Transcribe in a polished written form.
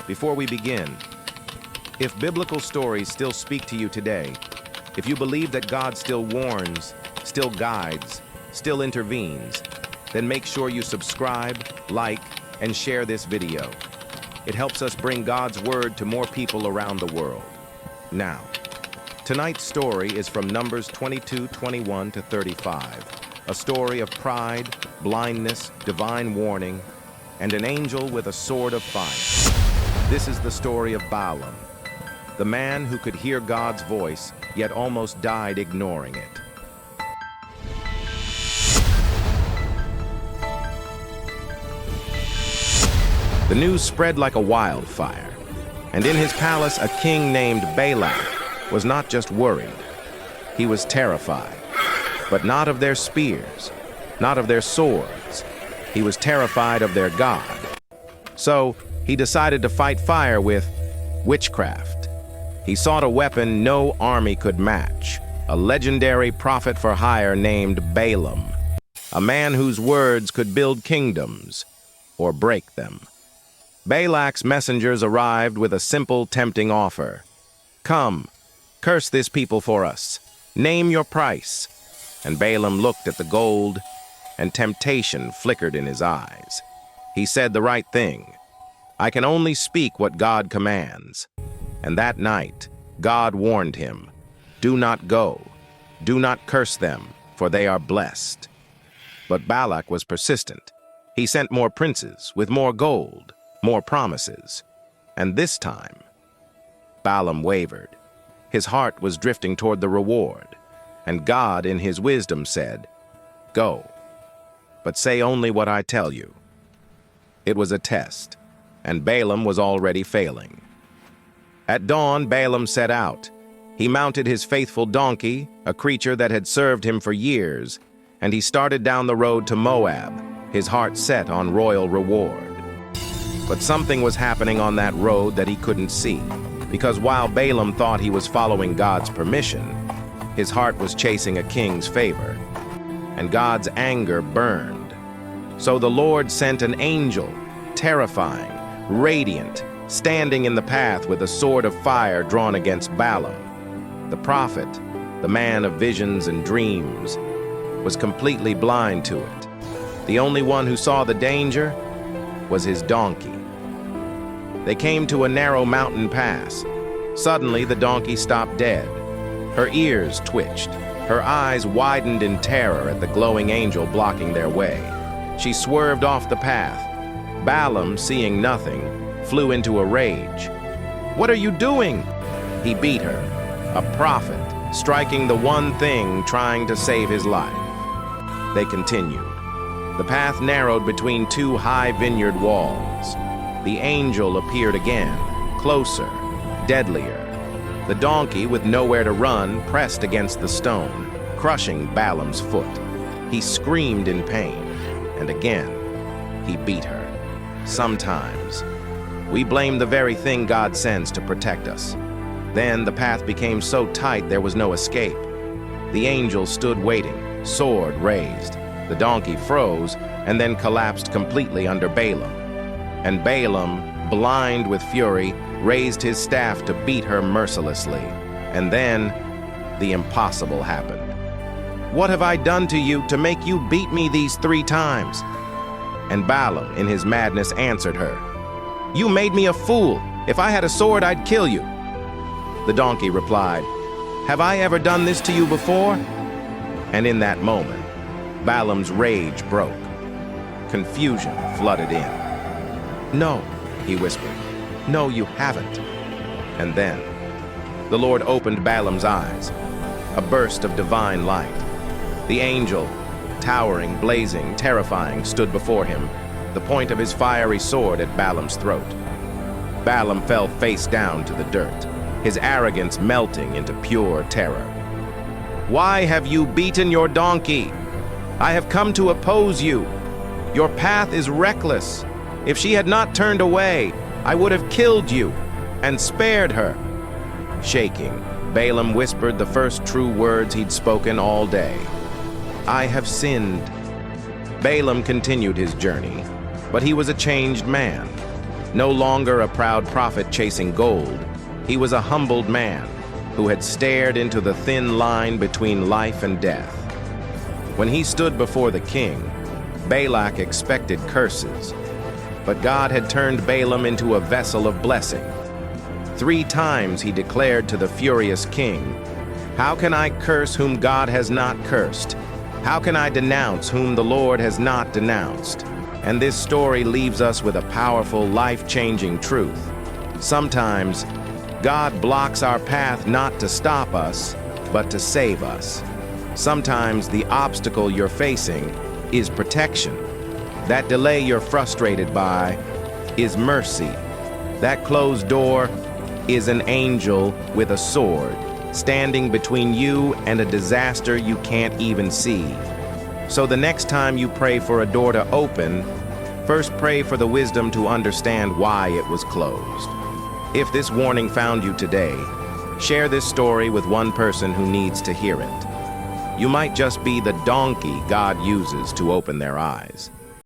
Before we begin, if biblical stories still speak to you today, if you believe that God still warns, still guides, still intervenes, then make sure you subscribe, like, and share this video. It helps us bring God's word to more people around the world. Now, tonight's story is from Numbers 22:21 to 35, a story of pride, blindness, divine warning, and an angel with a sword of fire. This is the story of Balaam, the man who could hear God's voice, yet almost died ignoring it. The news spread like a wildfire, and in his palace a king named Balak was not just worried, he was terrified. But not of their spears, not of their swords. He was terrified of their God. So he decided to fight fire with witchcraft. He sought a weapon no army could match, a legendary prophet for hire named Balaam, a man whose words could build kingdoms or break them. Balak's messengers arrived with a simple, tempting offer. Come, curse this people for us. Name your price. And Balaam looked at the gold, and temptation flickered in his eyes. He said the right thing. I can only speak what God commands. And that night, God warned him, do not go, do not curse them, for they are blessed. But Balak was persistent. He sent more princes with more gold, more promises. And this time, Balaam wavered. His heart was drifting toward the reward. And God, in his wisdom, said, go, but say only what I tell you. It was a test, and Balaam was already failing. At dawn, Balaam set out. He mounted his faithful donkey, a creature that had served him for years, and he started down the road to Moab, his heart set on royal reward. But something was happening on that road that he couldn't see, because while Balaam thought he was following God's permission, his heart was chasing a king's favor, and God's anger burned. So the Lord sent an angel, terrifying, radiant, standing in the path with a sword of fire drawn against Balaam. The prophet, the man of visions and dreams, was completely blind to it. The only one who saw the danger was his donkey. They came to a narrow mountain pass. Suddenly, the donkey stopped dead. Her ears twitched. Her eyes widened in terror at the glowing angel blocking their way. She swerved off the path. Balaam, seeing nothing, flew into a rage. What are you doing? He beat her, a prophet, striking the one thing trying to save his life. They continued. The path narrowed between two high vineyard walls. The angel appeared again, closer, deadlier. The donkey, with nowhere to run, pressed against the stone, crushing Balaam's foot. He screamed in pain, and again, he beat her. Sometimes, we blame the very thing God sends to protect us. Then the path became so tight there was no escape. The angel stood waiting, sword raised. The donkey froze and then collapsed completely under Balaam. And Balaam, blind with fury, raised his staff to beat her mercilessly. And then, the impossible happened. What have I done to you to make you beat me these 3 times? And Balaam, in his madness, answered her, you made me a fool. If I had a sword, I'd kill you. The donkey replied, have I ever done this to you before? And in that moment, Balaam's rage broke. Confusion flooded in. No, he whispered. No, you haven't. And then, the Lord opened Balaam's eyes, a burst of divine light. The angel, towering, blazing, terrifying, stood before him, the point of his fiery sword at Balaam's throat. Balaam fell face down to the dirt, his arrogance melting into pure terror. Why have you beaten your donkey? I have come to oppose you. Your path is reckless. If she had not turned away, I would have killed you and spared her. Shaking, Balaam whispered the first true words he'd spoken all day. I have sinned. Balaam continued his journey, but he was a changed man. No longer a proud prophet chasing gold, he was a humbled man who had stared into the thin line between life and death. When he stood before the king, Balak expected curses, but God had turned Balaam into a vessel of blessing. 3 times he declared to the furious king, "How can I curse whom God has not cursed? How can I denounce whom the Lord has not denounced?" And this story leaves us with a powerful, life-changing truth. Sometimes, God blocks our path not to stop us, but to save us. Sometimes the obstacle you're facing is protection. That delay you're frustrated by is mercy. That closed door is an angel with a sword, standing between you and a disaster you can't even see. So the next time you pray for a door to open, first pray for the wisdom to understand why it was closed. If this warning found you today, share this story with one person who needs to hear it. You might just be the donkey God uses to open their eyes.